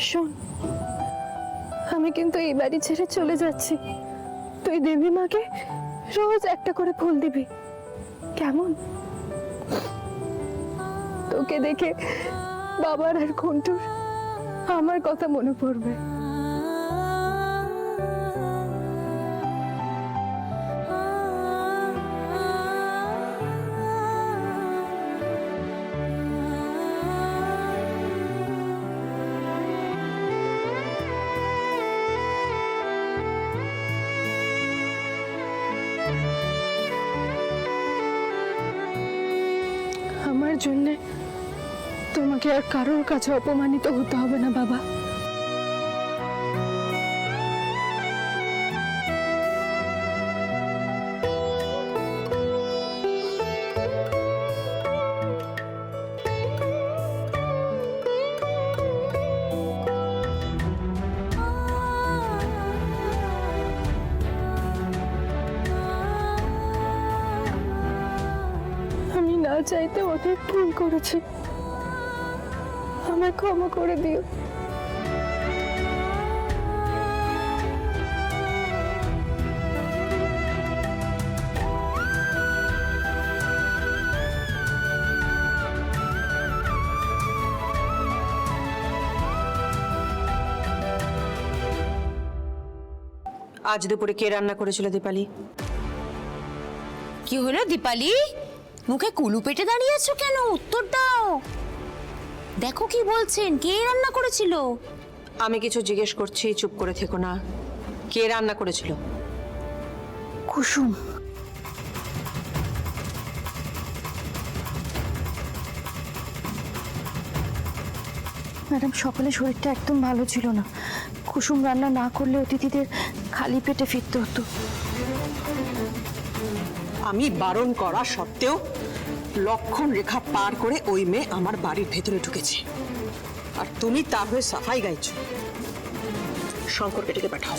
শোন, আমি কিন্তু এই বাড়ি ছেড়ে চলে যাচ্ছি। তুই দেবী মাকে রোজ একটা করে ফুল দিবি, কেমন? তোকে দেখে বাবার আর ঘন্টুর আমার কথা মনে পড়বে। আমার জন্যে তোমাকে আর কারোর কাছে অপমানিত হতে হবে না বাবা। আমি না চাইতে অনেক ভুল করেছি, আমায় ক্ষমা করে দিও। আজ দুপুরে কে রান্না করেছিল দীপালি? কি হলো দীপালি, মুখে কুলু পেটে দাঁড়িয়ে আছো কেন? উত্তর দাও। দেখো কি বলছেন, কে রান্না করেছিল? আমি কিছু জিজ্ঞেস করছি, চুপ করে থেকো না। কে রান্না করেছিল? কুসুম। ম্যাডাম, সকালে শরীরটা একদম ভালো ছিল না। কুসুম রান্না না করলে অতিথিদের খালি পেটে ফিরতে হতো। আমি বারণ করা সত্ত্বেও লক্ষণ রেখা পার করে ওই মেয়ে আমার বাড়ির ভেতরে ঢুকেছে, আর তুমি তার হয়ে সাফাই গাইছো। শঙ্করকে ডেকে পাঠাও,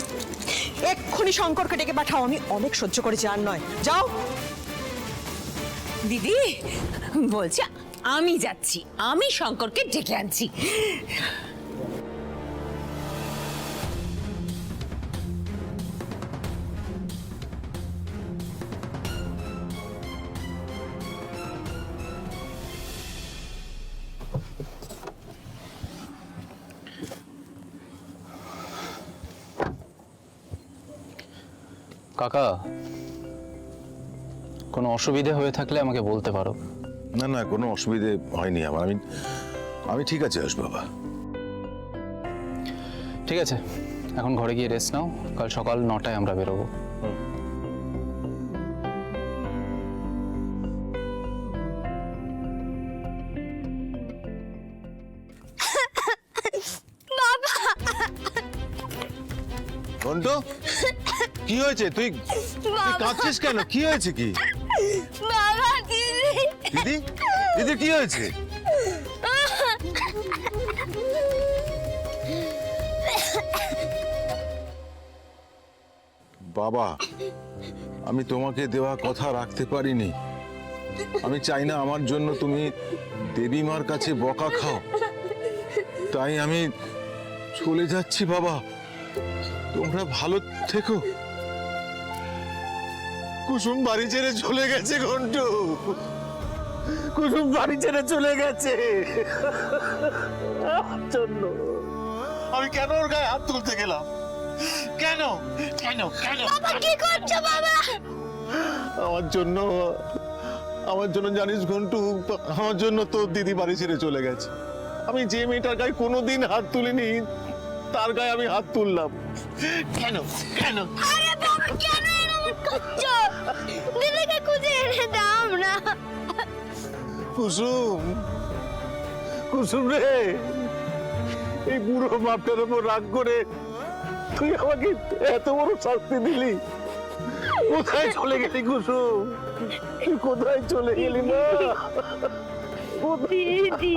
এক্ষুনি শঙ্করকে ডেকে পাঠাও। আমি অনেক সহ্য করেছি, আর নয়। যাও। দিদি বলছে আমি যাচ্ছি, আমি শঙ্করকে ডেকে আনছি। কাকা, কোনো অসুবিধা হয়ে থাকলে আমাকে বলতে পারো। না না, কোনো অসুবিধে হয়নি আমার। আমি ঠিক আছে আস বাবা। ঠিক আছে, এখন ঘরে গিয়ে রেস্ট নাও, কাল সকাল 9টায় আমরা বেরোবো। ঘন্টু, কি হয়েছে? তুই কাঁদছিস কেন? কি হয়েছে? কি বাবা, দিদি দিদি, দিদি কি হয়েছে? বাবা, আমি তোমাকে দেওয়া কথা রাখতে পারিনি। আমি চাই না আমার জন্য তুমি দেবী মার কাছে বকা খাও, তাই আমি চলে যাচ্ছি। বাবা, তোমরা ভালো থেকো। কুসুম বাড়ি ছেড়ে চলে গেছে ঘন্টু, কুসুম বাড়ি ছেড়ে চলে গেছে। জন্য আমি কেন ওর গায়ে হাত তুলতে গেলাম? কেন কেন কেন? বাবা কি করছো বাবা? আমার জন্য জানিস ঘন্টু, আমার জন্য তোর দিদি বাড়ি ছেড়ে চলে গেছে। আমি যে মেয়েটার গায়ে কোনোদিন হাত তুলিনি, তার গায়ে আমি হাত তুললাম। কেন কেন? আরে বাবা, কেন এরকম করছো? দিদিকে খুঁজে এনে দাও না। কুসুম, কুসুম রে, এই বুড়ো বাপটার উপর রাগ করে তুই আমাকে এত বড় শাস্তি দিলি। কোথায় চলে গেলি কুসুম? তুই কোথায় চলে গেলি? না দিদি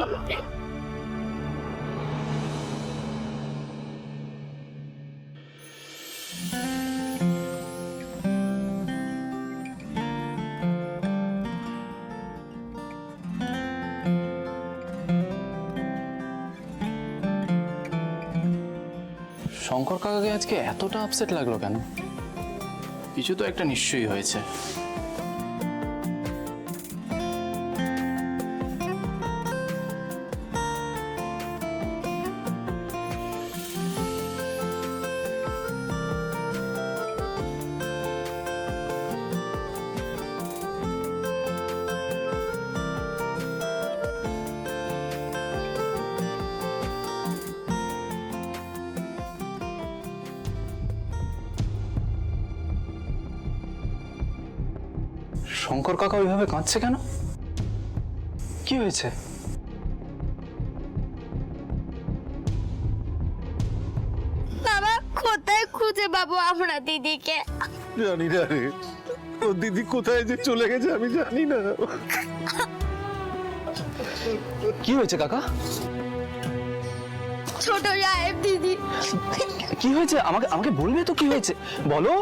শঙ্কর কাকাকে আজকে এতটা আপসেট লাগলো কেন? কিছু তো একটা নিশ্চয়ই হয়েছে। শঙ্কর কাকা ওইভাবে কাঁদছে কেন? কি হয়েছে? বাবা কোথায় খুঁজে পাবো আমরা দিদিকে? জানি না রে, তোর দিদি কোথায় যে চলে গেছে আমি জানি না। কি হয়েছে কাকা? ছোট সাহেব দিদি কি হয়েছে? আমাকে আমাকে বলবে তো কি হয়েছে, বলো।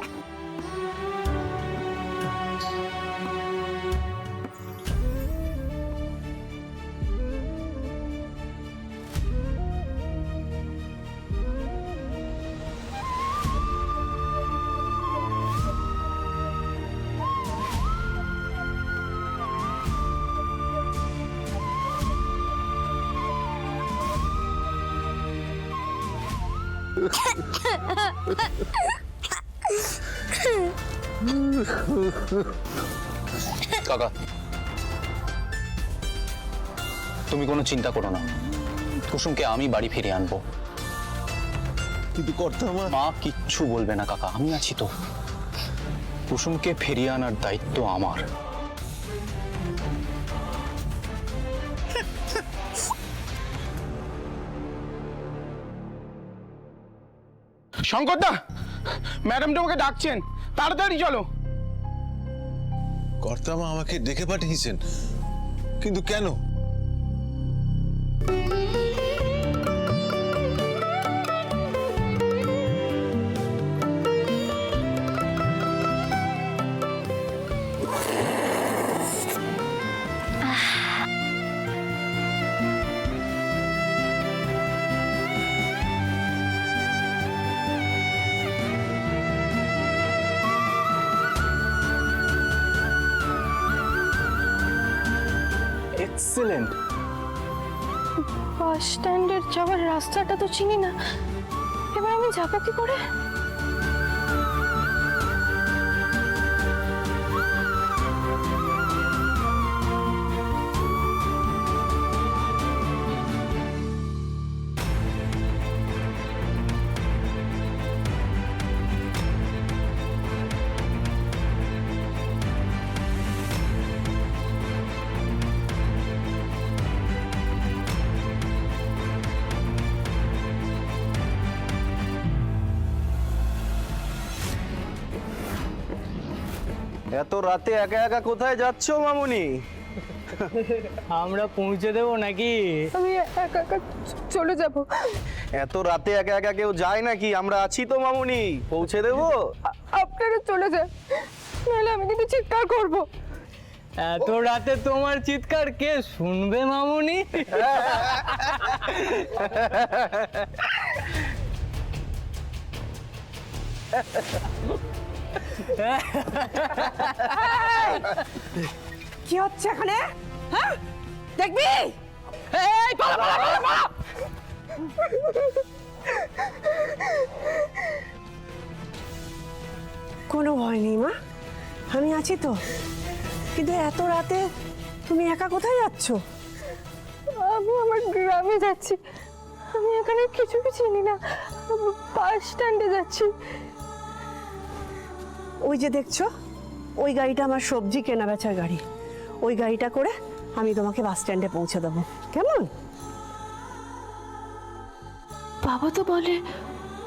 কাকা, তুমি কোনো চিন্তা করো না, কুসুমকে আমি বাড়ি ফিরিয়ে আনবো। কিন্তু কর্তামা, মা কিচ্ছু বলবে না কাকা, আমি আছি তো। কুসুমকে ফিরিয়ে আনার দায়িত্ব আমার। শঙ্করদা, ম্যাডাম তোমাকে ডাকছেন, তাড়াতাড়ি চলো। কর্তামা আমাকে ডেকে পাঠিয়েছেন, কিন্তু কেন? এক্সেলেন্ট। বাস স্ট্যান্ডের যাওয়ার রাস্তাটা তো চিনি না, এবার আমি যাবো কি করে? এত রাতে একা একা কোথায় যাচ্ছ মামুনি? আমরা পৌঁছে দেবো নাকি? আমি একা একা চলে যাব। এত রাতে একা একা কেউ যায় নাকি? আমরা আছি তো মামুনি, পৌঁছে দেবো। আপনারা চলে যান, নাহলে আমি কিন্তু চিৎকার করব। এত রাতে তোমার চিৎকার কে শুনবে মামুনি? কি হচ্ছে এখানে? হ্যাঁ, দেখবি? এই পালা পালা পালা পালা! কোনো ভয় নেই মা, আমি আছি তো। কিন্তু এত রাতে তুমি একা কোথায় যাচ্ছ? আমি আমার গ্রামে যাচ্ছি, আমি এখানে কিছু চিনি না, বাস স্ট্যান্ডে যাচ্ছি। ওই যে দেখছো, ওই গাড়িটা আমার সবজি কেনা বেচার গাড়ি। ওই গাড়িটা করে আমি তোমাকে বাস স্ট্যান্ডে পৌঁছে দেবো, কেমন? বাবা তো বলে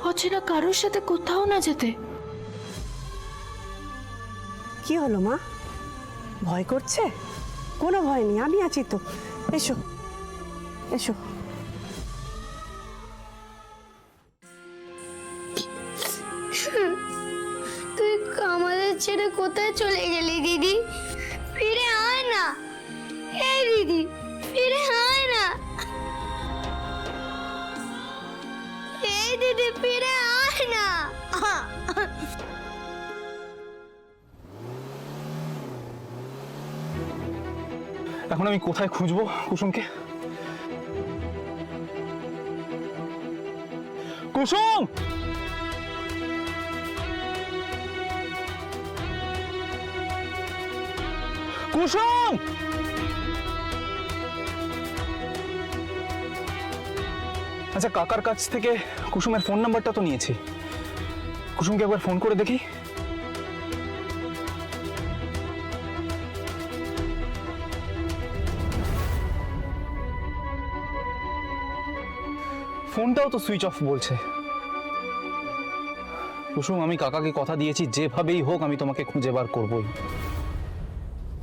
অচেনা কারোর সাথে কোথাও না যেতে। কি হলো মা, ভয় করছে? কোনো ভয় নেই, আমি আছি তো। এসো এসো। তুই আমাদের ছেড়ে কোথায় চলে গেলি দিদি? ফিরে আয় না, এই দিদি ফিরে আয় না, এই দিদি ফিরে আয় না। এখন আমি কোথায় খুঁজবো কুসুমকে? কুসুম! কুসুম! আচ্ছা, কাকার কাছ থেকে কুসুমের ফোন নাম্বারটা তো নিয়েছি। কুসুমকে একবার ফোন করে দেখি। ফোনটাও তো সুইচ অফ বলছে। কুসুম, আমি কাকাকে কথা দিয়েছি যেভাবেই হোক আমি তোমাকে খুঁজে বার করবই।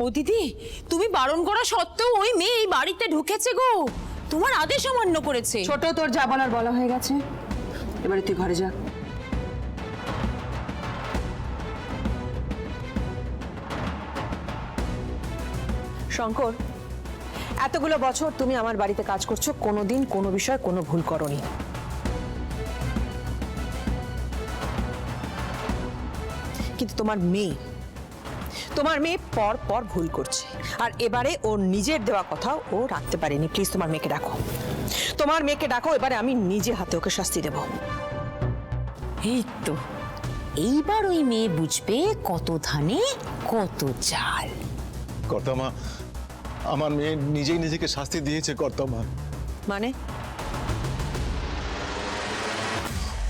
ও দিদি, তুমি বারণ করা সত্ত্বেও ওই মেয়ে এই বাড়িতে ঢুকেছে গো, তোমার আদেশ অমান্য করেছে। ছোট, তোর যা বলার বলা হয়ে গেছে, এবারে তুই ঘরে যা। শঙ্কর, এতগুলো বছর তুমি আমার বাড়িতে কাজ করছো, কোনোদিন কোনো বিষয়ে কোনো ভুল করনি। কিন্তু তোমার মেয়ে পর পর ভুল করছে, আর এবারে ওর নিজের দেওয়া কথাও ও রাখতে পারেনি। প্লিজ তোমার মেয়েকে ডাকো, এবারে আমি নিজে হাতে ওকে শাস্তি দেব। এই তো, এইবার ওই মেয়ে বুঝবে কত ধানে কত চাল। কর্তামা, আমার মেয়ে নিজেই নিজেকে শাস্তি দিয়েছে কর্তামা। মানে?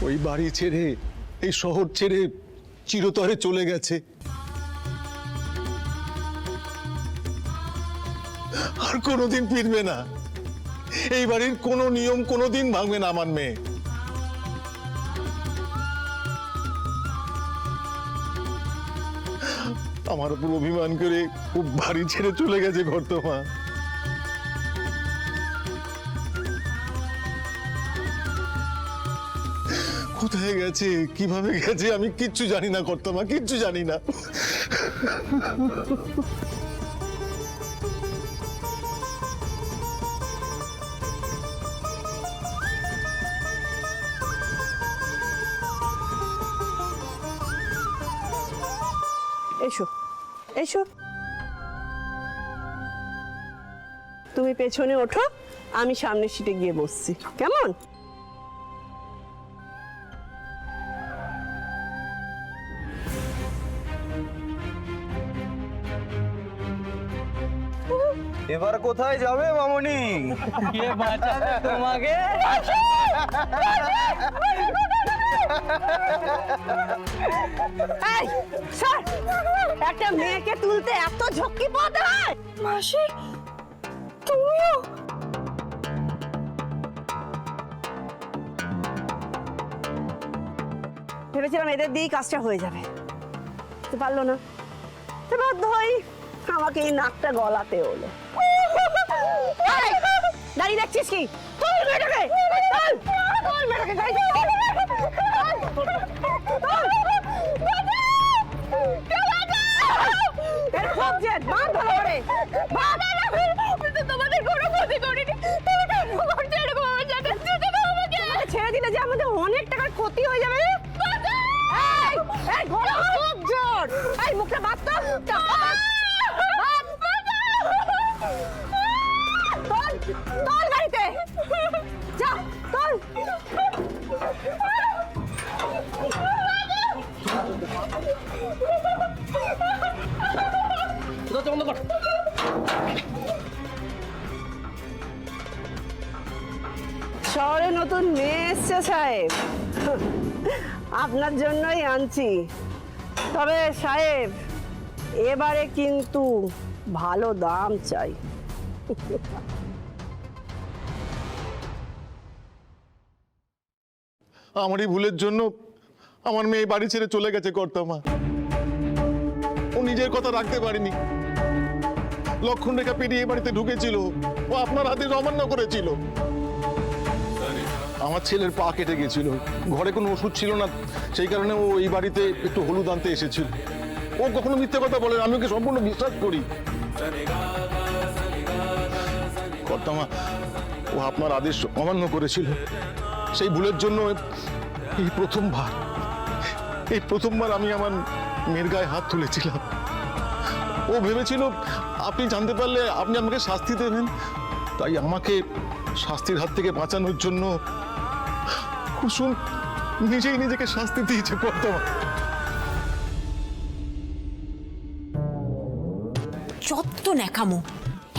ওই বাড়ি ছেড়ে, এই শহর ছেড়ে চিরতরে চলে গেছে। আর কোনোদিন ফিরবে না। এই বাড়ির কোনো নিয়ম কোনোদিন ভাঙবে না আমার মেয়ে। আমার উপর অভিমান করে ও বাড়ি ছেড়ে চলে গেছে কর্তামা। কোথায় গেছে, কিভাবে গেছে আমি কিচ্ছু জানি না কর্তামা, কিচ্ছু জানি না। এসো এসো, তুমি পেছনে ওঠো, আমি সামনের সিটে গিয়ে বসছি, কেমন? এবার কোথায় যাবে মামুনি? কে বাঁচাবে তোমাকে? এই, স্যার, একটা মেয়েকে তুলতে এত ঝক্কি পোহাতে হয়? মাসি, তুমিও? ভেবেছিলাম এদের দিয়েই কাজটা হয়ে যাবে, তো পারলো না। তো বাধ্য হই আমাকে এই নাকটা গলাতে হলো। এই, দাঁড়িয়ে দেখছিস কি? তুল মেয়েটাকে, তুল মেয়েটাকে, গাড়ি তুল। এরকম যে বাঁধ ভালো করে, বাঁধ। তোমাদের কোনো ক্ষতি করিনি, ছেড়ে দিলে যে আমাদের অনেক টাকার ক্ষতি হয়ে যাবে। এই, এই, ঘোড়া খুব জোর। এই, মুখটা বাঁধ তো, বাঁধ। তোল, তোল গাড়িতে, যা, তোল। শহরে নতুন মেয়ে এসছে সাহেব, আপনার জন্যই আনছি। তবে সাহেব, এবারে কিন্তু ভালো দাম চাই। আমার এই ভুলের জন্য আমার মেয়ে বাড়ি ছেড়ে চলে গেছে কর্তামা। ও নিজের কথা রাখতে পারেনি, লক্ষণ রেখা পেরিয়ে বাড়িতে ঢুকেছিল, ও আপনার হাতে অমান্য করেছিল। আমার ছেলের পা কেটে গেছিল, ঘরে কোনো ওষুধ ছিল না, সেই কারণে ও এই বাড়িতে একটু হলুদ আনতে এসেছিল। ও কখনো মিথ্যে কথা বলে না, আমি ওকে সম্পূর্ণ বিশ্বাস করি। কর্তামা, ও আপনার আদেশ অমান্য করেছিল, সেই ভুলের জন্য এই প্রথমবার আমি আমার মেয়ের গায়ে হাত তুলেছিলাম। ও ভেবেছিল আপনি জানতে পারলে আপনি আমাকে শাস্তি দেবেন, তাই আমাকে শাস্তির হাত থেকে বাঁচানোর জন্য কুসুম নিজেই নিজেকে শাস্তি দিয়েছে বর্তমান। যত ন্যাকামো,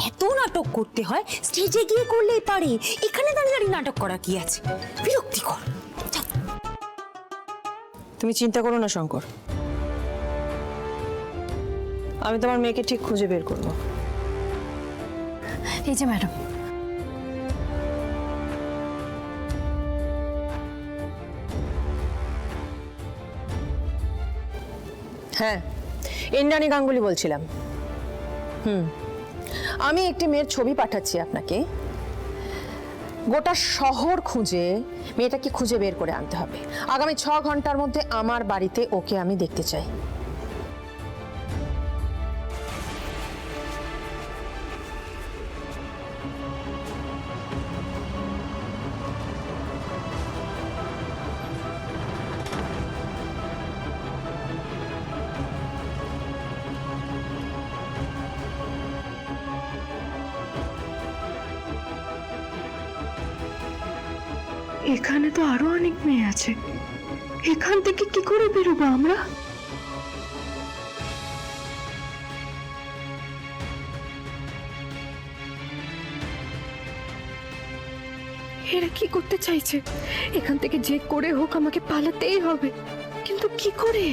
এত নাটক করতে হয় স্টেজে গিয়ে করলেই পারে, এখানে দাঁড়িয়ে দাঁড়িয়ে নাটক করা কি আছে, বিরক্তিকর। যাও। তুমি চিন্তা করো না শঙ্কর, আমি তোমার মেয়েকে ঠিক খুঁজে বের করব। এই যে ম্যাডাম, হ্যাঁ, ইন্দ্রাণী গাঙ্গুলি বলছিলাম। আমি একটি মেয়ের ছবি পাঠাচ্ছি আপনাকে। গোটা শহর খুঁজে মেয়েটাকে খুঁজে বের করে আনতে হবে। আগামী 6 ঘন্টার মধ্যে আমার বাড়িতে ওকে আমি দেখতে চাই। এখানে তো আরো অনেক মেয়ে আছে, এখান থেকে কি করে বেরোবো আমরা? এরা কি করতে চাইছে? এখান থেকে যে করে হোক আমাকে পালাতেই হবে, কিন্তু কি করে?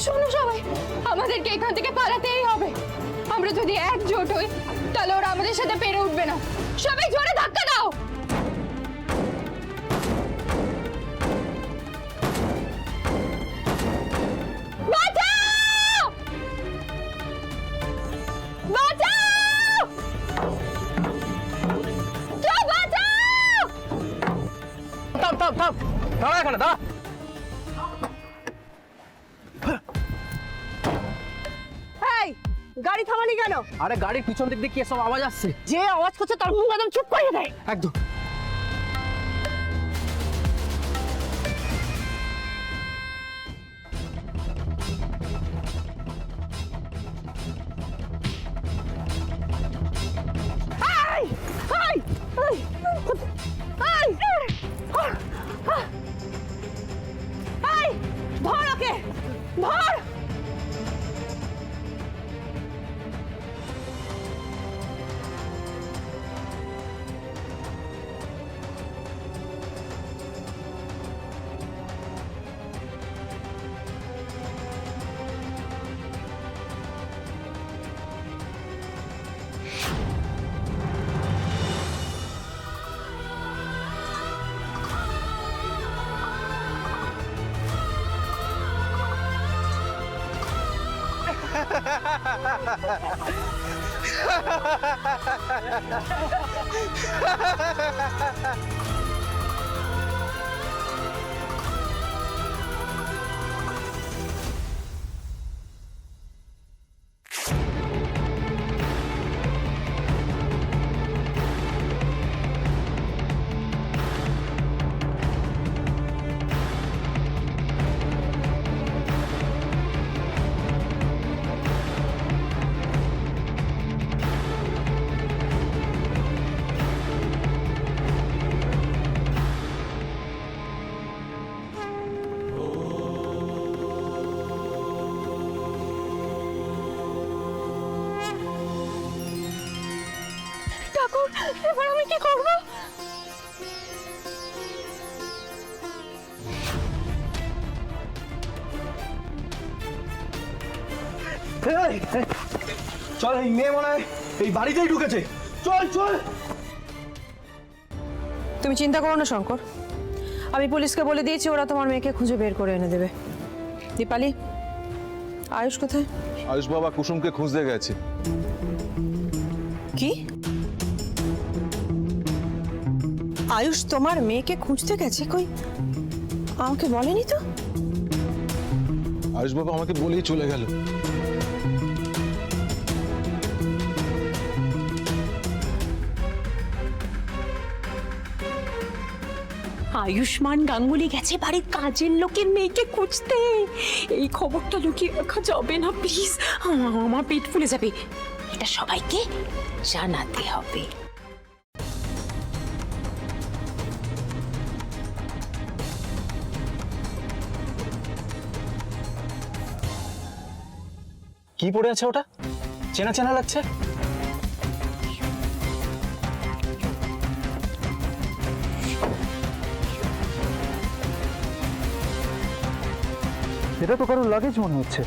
শোনো সবাই, আমাদেরকে এখান থেকে পালাতেই হবে। আমরা যদি একজোট হই তাহলে ওরা আমাদের সাথে পেরে উঠবে না। সবাই জোরে ধাক্কা দাও। বাঁচাও! বাঁচাও! কেউ বাঁচাও! থাম থাম থাম, দাঁড়া এখানে, দাঁড়া। এই গাড়ি থামালি কেন? আরে গাড়ির পিছন দিক দিয়ে কি সব আওয়াজ আসছে? যে আওয়াজ করছে তার মুখ একদম চুপ করে দেয়। একদম। ধর ওকে, ধর। ঠাকুর, এবার আমি কি করব? চল, এই মেয়ে মনে হয় এই বাড়িতেই ঢুকেছে। চল চল। তুমি চিন্তা করো না শঙ্কর, আমি পুলিশকে বলে দিয়েছি, ওরা তোমার মেয়েকে খুঁজে বের করে এনে দেবে। দীপালি, আয়ুষ কোথায়? আয়ুষ বাবা কুসুমকে খুঁজতে গেছে। কি? আয়ুষ তোমার মেয়েকে খুঁজতে গেছে? কই, আমাকে বলেনি তো। আয়ুষ বাবা আমাকে বলেই চলে গেল। আয়ুষ্মান গাঙ্গুলি গেছে বাড়ির কাজের লোকের মেয়েকে খুঁজতে। এই খবরটা লুকিয়ে রাখা যাবে না প্লিজ, আমার পেট ফুলে যাবে। এটা সবাইকে জানাতে হবে। কি পড়ে আছে ওটা? চেনা চেনা লাগছে। এটা তো কারোর লাগেজ মনে হচ্ছে।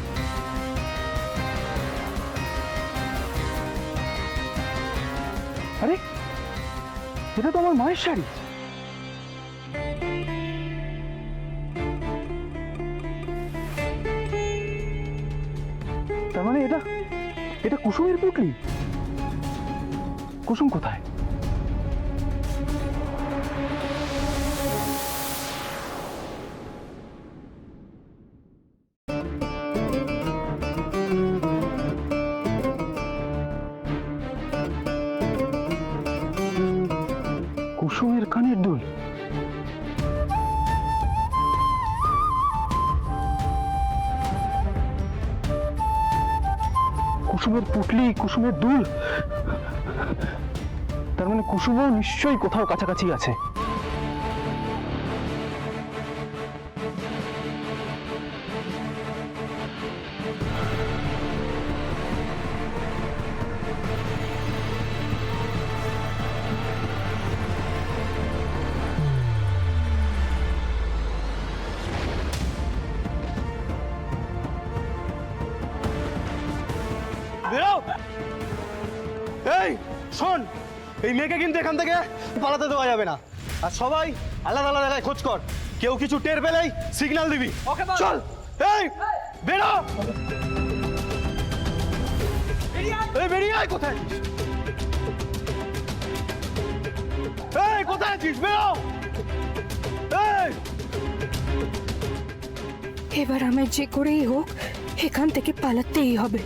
আরে এটা তো আমার মায়ের শাড়ি। তার মানে এটা এটা কুসুমের পুটলি। কুসুম কোথায়? কুসুমের কানের দুল। কুসুমের পুটলি, কুসুমের দুল। তার মানে কুসুমও নিশ্চয়ই কোথাও কাছাকাছি আছে। এই শোন, এই মেয়েকে কিন্তু এখান থেকে পালাতে দেওয়া যাবে না। আর সবাই আলাদা আলাদা জায়গায় খোঁজ কর। কেউ কিছু টের পেলেই সিগন্যাল দিবি। চল, এই বেরো। এই বেরিয়ে আয়। কোথায় আছিস? এই কোথায় আছিস? বেরো। এই এবার আমার যে করেই হোক এখান থেকে পালাতেই হবে।